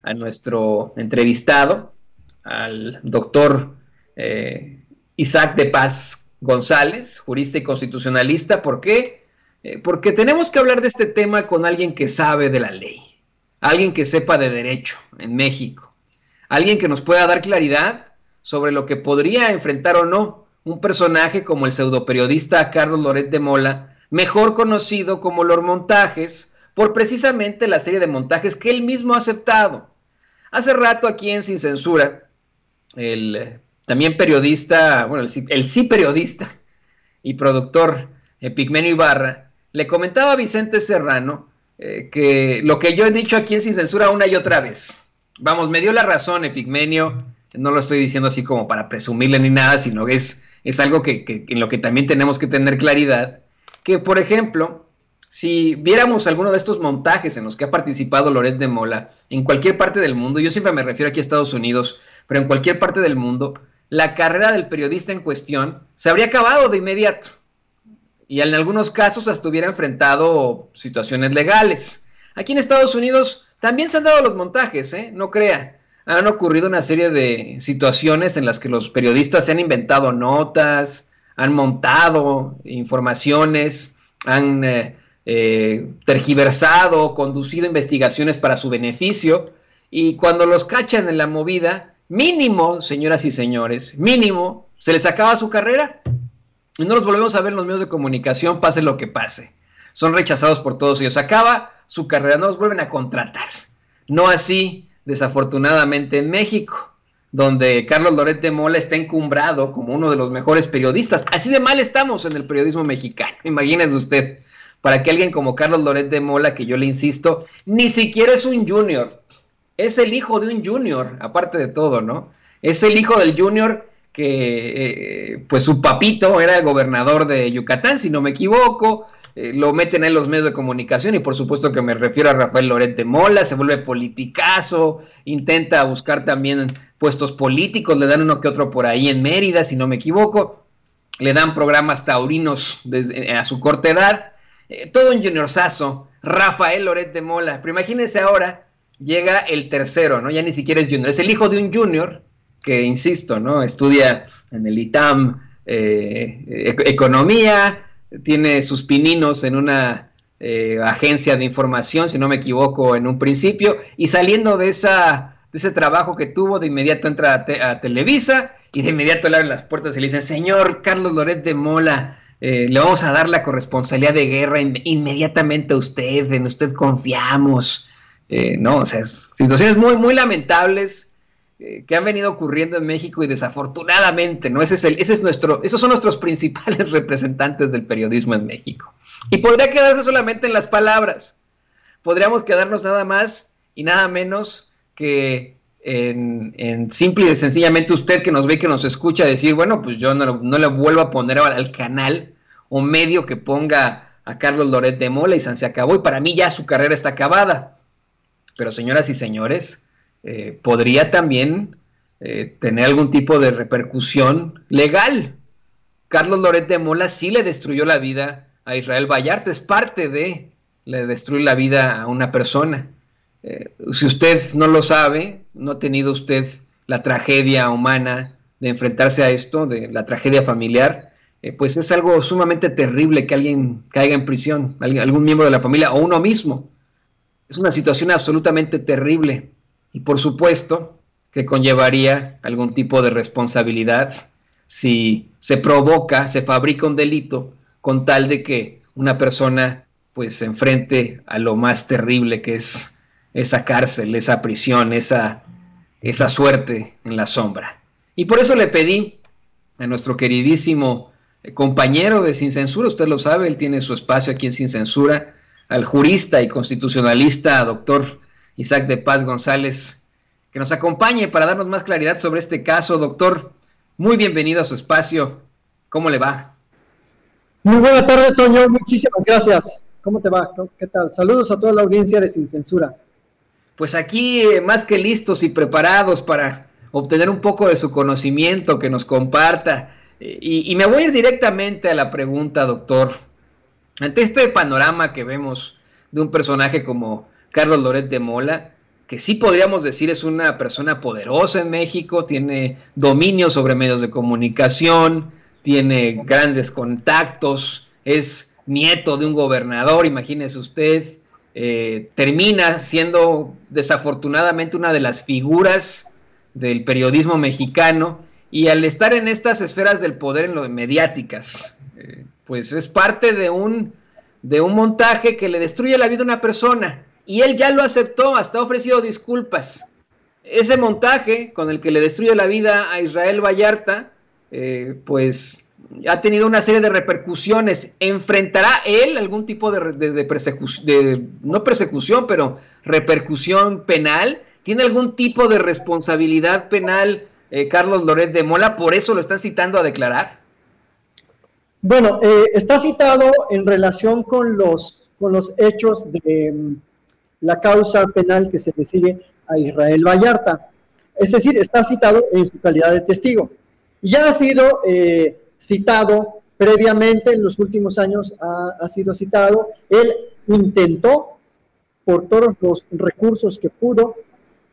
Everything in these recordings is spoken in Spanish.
a nuestro entrevistado, al doctor Isaac de Paz González, jurista y constitucionalista. ¿Por qué? Porque tenemos que hablar de este tema con alguien que sabe de la ley, alguien que sepa de derecho en México, alguien que nos pueda dar claridad sobre lo que podría enfrentar o no un personaje como el pseudoperiodista Carlos Loret de Mola, mejor conocido como Lord Montajes, por precisamente la serie de montajes que él mismo ha aceptado. Hace rato aquí en Sin Censura, el también periodista, bueno, el sí periodista y productor Epigmenio Ibarra, le comentaba a Vicente Serrano que lo que yo he dicho aquí en Sin Censura una y otra vez. Vamos, me dio la razón Epigmenio, no lo estoy diciendo así como para presumirle ni nada, sino que es algo que en lo que también tenemos que tener claridad, que por ejemplo, si viéramos alguno de estos montajes en los que ha participado Loret de Mola en cualquier parte del mundo, yo siempre me refiero aquí a Estados Unidos, pero en cualquier parte del mundo, la carrera del periodista en cuestión se habría acabado de inmediato y en algunos casos hasta hubiera enfrentado situaciones legales. Aquí en Estados Unidos también se han dado los montajes, no crea. Han ocurrido una serie de situaciones en las que los periodistas se han inventado notas, han montado informaciones, han tergiversado, conducido investigaciones para su beneficio, y cuando los cachan en la movida, mínimo, señoras y señores, mínimo, se les acaba su carrera y no los volvemos a ver en los medios de comunicación, pase lo que pase. Son rechazados por todos ellos. Acaba su carrera, no los vuelven a contratar. No así, desafortunadamente, en México, donde Carlos Loret de Mola está encumbrado como uno de los mejores periodistas. Así de mal estamos en el periodismo mexicano. Imagínese usted, para que alguien como Carlos Loret de Mola, que yo le insisto, ni siquiera es un junior, es el hijo de un junior, aparte de todo, ¿no? Es el hijo del junior que, pues su papito era el gobernador de Yucatán, si no me equivoco. Lo meten en los medios de comunicación y por supuesto que me refiero a Rafael Loret de Mola. Se vuelve politicazo, intenta buscar también puestos políticos, le dan uno que otro por ahí en Mérida, si no me equivoco, le dan programas taurinos a su corta edad, todo un juniorzazo, Rafael Loret de Mola. Pero imagínense ahora, llega el tercero, ¿no? Ya ni siquiera es junior, es el hijo de un junior que, insisto, ¿no? Estudia en el ITAM economía, tiene sus pininos en una agencia de información, si no me equivoco, en un principio, y saliendo de ese trabajo que tuvo, de inmediato entra a Televisa, y de inmediato le abren las puertas y le dicen: señor Carlos Loret de Mola, le vamos a dar la corresponsalía de guerra inmediatamente a usted, en usted confiamos. No, o sea, situaciones muy, muy lamentables que han venido ocurriendo en México y desafortunadamente, ¿no? Esos son nuestros principales representantes del periodismo en México. Y podría quedarse solamente en las palabras. Podríamos quedarnos nada más y nada menos que en simple y sencillamente usted que nos ve, que nos escucha, decir: bueno, pues yo no le vuelvo a poner al canal o medio que ponga a Carlos Loret de Mola y se acabó, y para mí ya su carrera está acabada. Pero señoras y señores, podría también tener algún tipo de repercusión legal. Carlos Loret de Mola sí le destruyó la vida a Israel Vallarta, es parte de le destruir la vida a una persona. Si usted no lo sabe, no ha tenido usted la tragedia humana de enfrentarse a esto, de la tragedia familiar, pues es algo sumamente terrible que alguien caiga en prisión, algún miembro de la familia o uno mismo. Es una situación absolutamente terrible y por supuesto que conllevaría algún tipo de responsabilidad si se provoca, se fabrica un delito con tal de que una persona pues se enfrente a lo más terrible que es esa cárcel, esa prisión, esa suerte en la sombra. Y por eso le pedí a nuestro queridísimo compañero de Sin Censura, usted lo sabe, él tiene su espacio aquí en Sin Censura, al jurista y constitucionalista doctor Isaac de Paz González, que nos acompañe para darnos más claridad sobre este caso. Doctor, muy bienvenido a su espacio. ¿Cómo le va? Muy buena tarde, Toño. Muchísimas gracias. ¿Cómo te va? ¿Qué tal? Saludos a toda la audiencia de Sin Censura. Pues aquí más que listos y preparados para obtener un poco de su conocimiento, que nos comparta. Y me voy a ir directamente a la pregunta, doctor. Ante este panorama que vemos de un personaje como Carlos Loret de Mola, que sí podríamos decir es una persona poderosa en México, tiene dominio sobre medios de comunicación, tiene grandes contactos, es nieto de un gobernador, imagínese usted, termina siendo desafortunadamente una de las figuras del periodismo mexicano, y al estar en estas esferas del poder, en lo mediáticas, pues es parte de un montaje que le destruye la vida a una persona. Y él ya lo aceptó, hasta ha ofrecido disculpas. Ese montaje con el que le destruye la vida a Israel Vallarta, pues ha tenido una serie de repercusiones. ¿Enfrentará él algún tipo de persecución, no persecución, pero repercusión penal? ¿Tiene algún tipo de responsabilidad penal Carlos Loret de Mola? ¿Por eso lo están citando a declarar? Bueno, está citado en relación con los hechos de la causa penal que se le sigue a Israel Vallarta. Es decir, está citado en su calidad de testigo. Ya ha sido citado previamente, en los últimos años ha sido citado. Él intentó, por todos los recursos que pudo,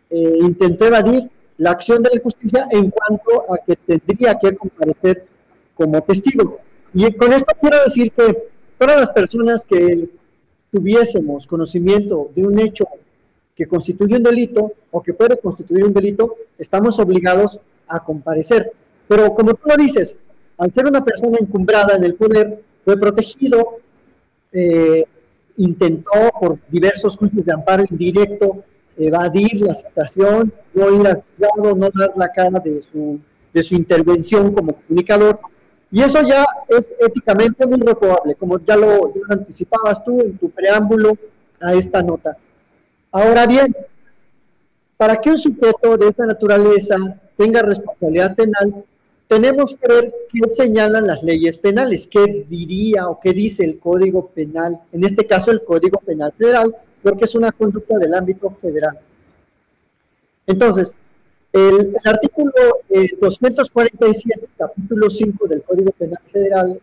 intentó evadir la acción de la justicia en cuanto a que tendría que comparecer como testigo. Y con esto quiero decir que todas las personas que tuviésemos conocimiento de un hecho que constituye un delito o que puede constituir un delito, estamos obligados a comparecer. Pero como tú lo dices, al ser una persona encumbrada en el poder, fue protegido, intentó por diversos juicios de amparo indirecto evadir la citación, no ir al juzgado, no dar la cara de su intervención como comunicador. Y eso ya es éticamente muy reprobable, como ya lo anticipabas tú en tu preámbulo a esta nota. Ahora bien, para que un sujeto de esta naturaleza tenga responsabilidad penal, tenemos que ver qué señalan las leyes penales, qué diría o qué dice el Código Penal, en este caso el Código Penal Federal, porque es una conducta del ámbito federal. Entonces, el artículo 247, capítulo 5 del Código Penal Federal,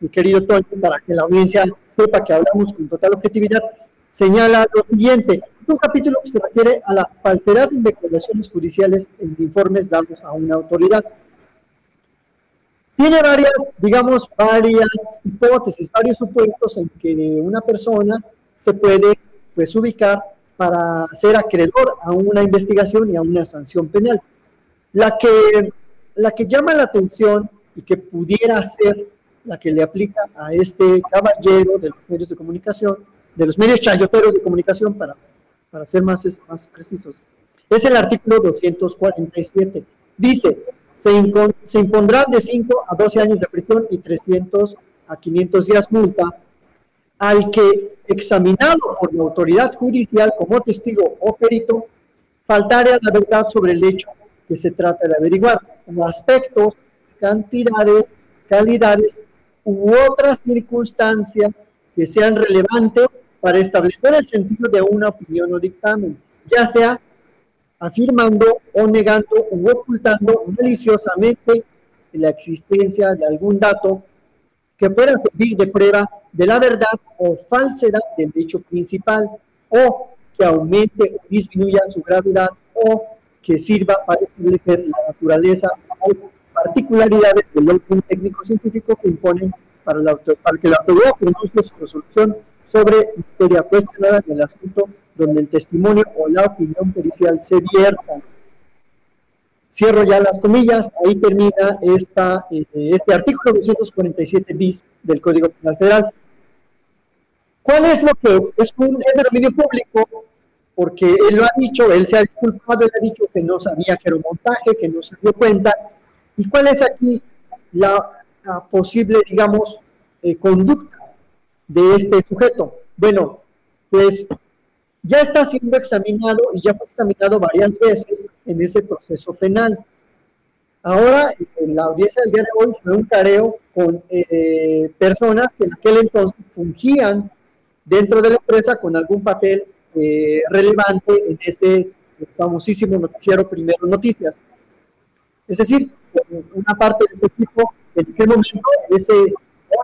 mi querido Toño, para que la audiencia sepa que hablamos con total objetividad, señala lo siguiente: es un capítulo que se refiere a la falsedad de declaraciones judiciales en informes dados a una autoridad. Tiene varias hipótesis, varios supuestos en que una persona se puede ubicar para ser acreedor a una investigación y a una sanción penal. La que llama la atención y que pudiera ser la que le aplica a este caballero de los medios de comunicación, de los medios chayoteros de comunicación, para ser más precisos, es el artículo 247. Dice: se impondrán de 5 a 12 años de prisión y 300 a 500 días multa al que, examinado por la autoridad judicial como testigo o perito, faltare a la verdad sobre el hecho que se trata de averiguar, como aspectos, cantidades, calidades u otras circunstancias que sean relevantes para establecer el sentido de una opinión o dictamen, ya sea afirmando o negando u ocultando maliciosamente la existencia de algún dato que pueda servir de prueba de la verdad o falsedad del hecho principal, o que aumente o disminuya su gravedad, o que sirva para establecer la naturaleza o particularidades del orden técnico-científico que imponen para que la autoridad pronuncie su resolución sobre materia cuestionada en el asunto donde el testimonio o la opinión pericial se viertan. Cierro ya las comillas, ahí termina este artículo 247 bis del Código Penal Federal. ¿Cuál es lo que es de dominio público? Porque él lo ha dicho, él se ha disculpado, él ha dicho que no sabía que era un montaje, que no se dio cuenta. ¿Y cuál es aquí la posible, conducta de este sujeto? Bueno, pues ya está siendo examinado y ya fue examinado varias veces en ese proceso penal. Ahora, en la audiencia del día de hoy fue un careo con personas que en aquel entonces fungían dentro de la empresa con algún papel relevante en este famosísimo noticiero Primero Noticias. Es decir, una parte de ese equipo, en aquel momento, ese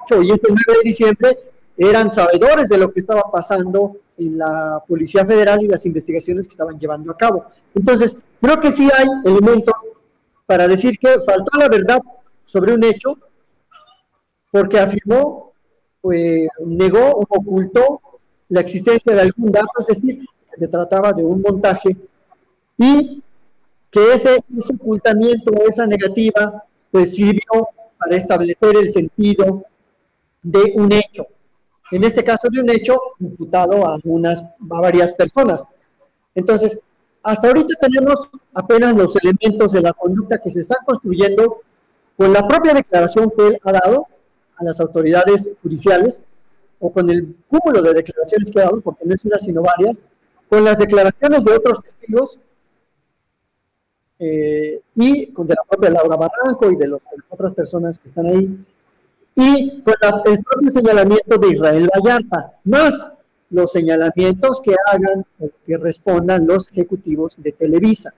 8 y ese 9 de diciembre, eran sabedores de lo que estaba pasando la Policía Federal y las investigaciones que estaban llevando a cabo. Entonces, creo que sí hay elementos para decir que faltó la verdad sobre un hecho, porque afirmó, pues, negó o ocultó la existencia de algún dato, es decir, que se trataba de un montaje, y que ese ocultamiento, esa negativa, pues sirvió para establecer el sentido de un hecho. En este caso de un hecho imputado a varias personas. Entonces, hasta ahorita tenemos apenas los elementos de la conducta que se están construyendo con la propia declaración que él ha dado a las autoridades judiciales, o con el cúmulo de declaraciones que ha dado, porque no es una sino varias, con las declaraciones de otros testigos, y con de la propia Laura Barranco y de las otras personas que están ahí, y con el propio señalamiento de Israel Vallarta, más los señalamientos que hagan o que respondan los ejecutivos de Televisa.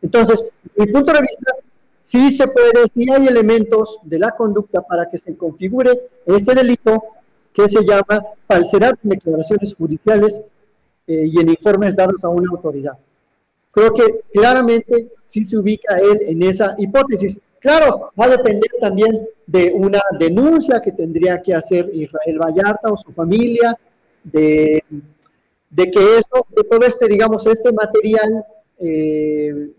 Entonces, desde mi punto de vista, sí se puede, sí hay elementos de la conducta para que se configure este delito que se llama falsedad en declaraciones judiciales y en informes dados a una autoridad. Creo que claramente sí se ubica él en esa hipótesis. Claro, va a depender también de una denuncia que tendría que hacer Israel Vallarta o su familia, de que eso, de todo este, digamos, este material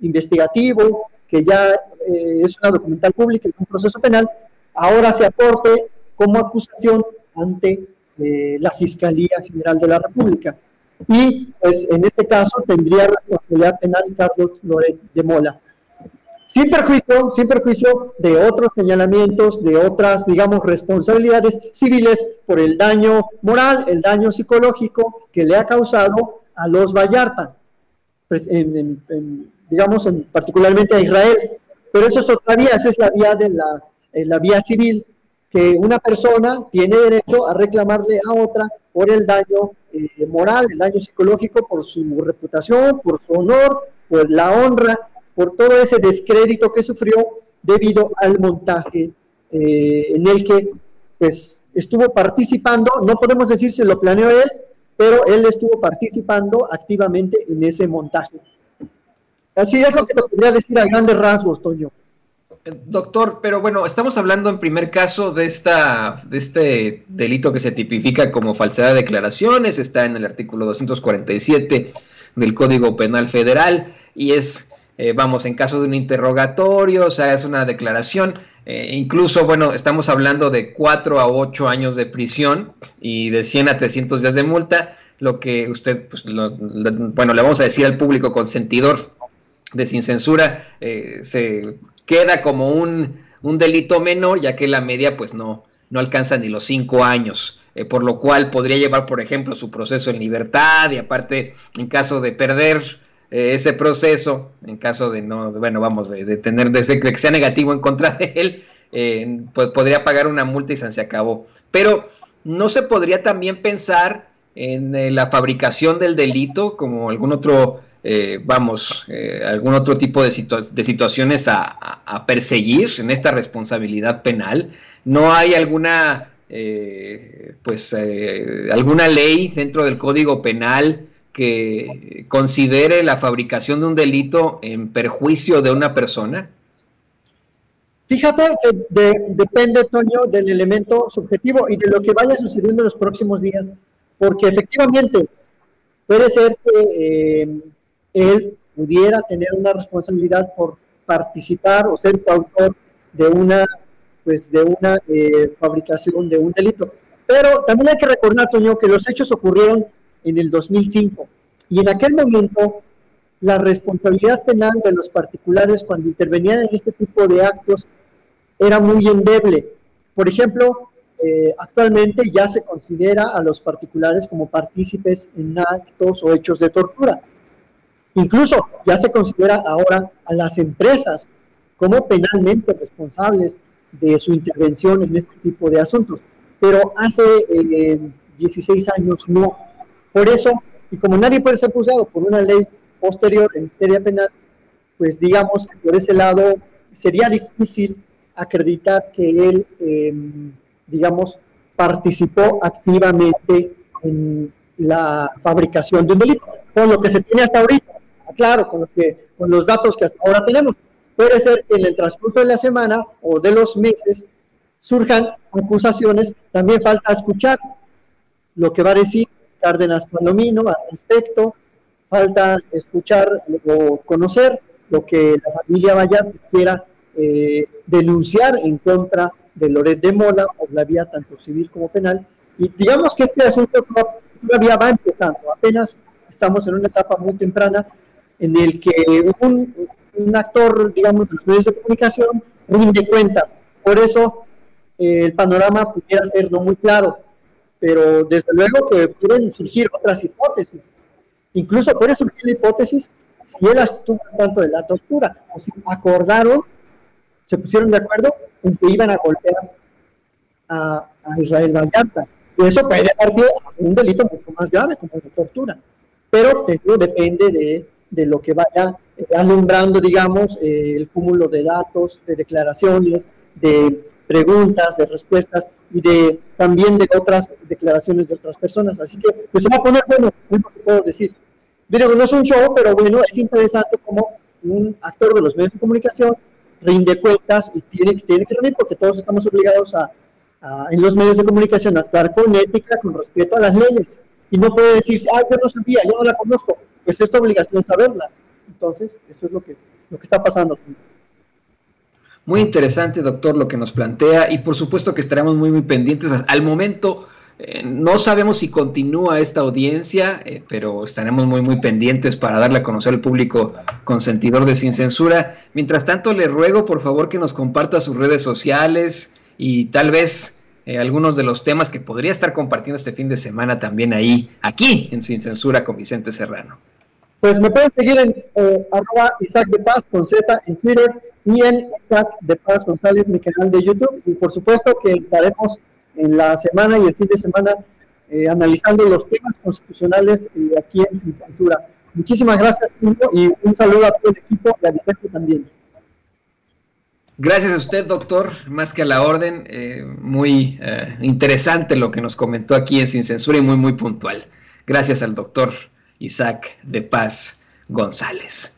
investigativo, que ya es una documental pública y un proceso penal, ahora se aporte como acusación ante la Fiscalía General de la República. Y pues en este caso tendría responsabilidad penal Carlos Loret de Mola. Sin perjuicio de otros señalamientos, de otras, digamos, responsabilidades civiles por el daño moral, el daño psicológico que le ha causado a los Vallarta, pues digamos, particularmente a Israel. Pero eso es otra vía, esa es la vía de la vía civil, que una persona tiene derecho a reclamarle a otra por el daño moral, el daño psicológico, por su reputación, por su honor, por la honra, por todo ese descrédito que sufrió debido al montaje en el que pues, estuvo participando. No podemos decir si lo planeó él, pero él estuvo participando activamente en ese montaje. Así es lo que te podría decir a grandes rasgos, Toño. Doctor, pero bueno, estamos hablando en primer caso de este delito que se tipifica como falsedad de declaraciones, está en el artículo 247 del Código Penal Federal, y es, vamos, en caso de un interrogatorio, o sea, es una declaración, incluso, bueno, estamos hablando de 4 a 8 años de prisión y de 100 a 300 días de multa, lo que usted, pues, bueno, le vamos a decir al público consentidor de Sin Censura, se queda como un delito menor, ya que la media pues no alcanza ni los 5 años, por lo cual podría llevar, por ejemplo, su proceso en libertad, y aparte, en caso de perder ese proceso, en caso de no, bueno, vamos, de tener, de que sea negativo en contra de él, pues podría pagar una multa y se acabó. Pero no se podría también pensar en la fabricación del delito como algún otro algún otro tipo de situaciones a perseguir en esta responsabilidad penal. No hay alguna alguna ley dentro del Código Penal que considere la fabricación de un delito en perjuicio de una persona. Fíjate que depende, Toño, del elemento subjetivo y de lo que vaya sucediendo en los próximos días, porque efectivamente puede ser que él pudiera tener una responsabilidad por participar o ser coautor de una fabricación de un delito. Pero también hay que recordar, Toño, que los hechos ocurrieron en el 2005 y en aquel momento la responsabilidad penal de los particulares cuando intervenían en este tipo de actos era muy endeble. Por ejemplo, actualmente ya se considera a los particulares como partícipes en actos o hechos de tortura. Incluso ya se considera ahora a las empresas como penalmente responsables de su intervención en este tipo de asuntos. Pero hace 16 años no. Por eso, y como nadie puede ser juzgado por una ley posterior en materia penal, pues digamos que por ese lado sería difícil acreditar que él, digamos, participó activamente en la fabricación de un delito, con lo que se tiene hasta ahorita. Claro, con los datos que hasta ahora tenemos. Puede ser que en el transcurso de la semana o de los meses surjan acusaciones. También falta escuchar lo que va a decir Cárdenas Palomino al respecto. Falta escuchar o conocer lo que la familia Vallarta quiera denunciar en contra de Loret de Mola por la vía tanto civil como penal. Y digamos que este asunto todavía va empezando. Apenas estamos en una etapa muy temprana en el que un actor, digamos, de los medios de comunicación rinde cuentas. Por eso el panorama pudiera ser no muy claro, pero desde luego que pueden surgir otras hipótesis. Incluso puede surgir la hipótesis si él estuvo al tanto de la tortura, o si acordaron, se pusieron de acuerdo en que iban a golpear a Israel Vallarta. Y eso puede dar pie a un delito mucho más grave, como la tortura. Pero eso depende de lo que vaya alumbrando, digamos, el cúmulo de datos, de declaraciones, de preguntas, de respuestas y también de otras declaraciones de otras personas. Así que pues se va a poner bueno, es lo que puedo decir. Digo, no es un show, pero bueno, es interesante como un actor de los medios de comunicación rinde cuentas y tiene que rendir, porque todos estamos obligados en los medios de comunicación a actuar con ética, con respeto a las leyes. Y no puede decir, yo no sabía, yo no la conozco. Pues es tu obligación saberlas. Entonces, eso es lo que está pasando. Muy interesante, doctor, lo que nos plantea, y por supuesto que estaremos muy, muy pendientes. Al momento no sabemos si continúa esta audiencia, pero estaremos muy, muy pendientes para darle a conocer al público consentidor de Sin Censura. Mientras tanto, le ruego por favor que nos comparta sus redes sociales y tal vez algunos de los temas que podría estar compartiendo este fin de semana también aquí en Sin Censura con Vicente Serrano. Pues me pueden seguir en @Isaac de Paz con Z en Twitter y en Isaac de Paz González, mi canal de YouTube. Y por supuesto que estaremos en la semana y el fin de semana analizando los temas constitucionales aquí en Sin Censura. Muchísimas gracias, y un saludo a todo el equipo y a Vicente también. Gracias a usted, doctor, más que a la orden. Muy interesante lo que nos comentó aquí en Sin Censura y muy, muy puntual. Gracias al doctor Isaac de Paz González.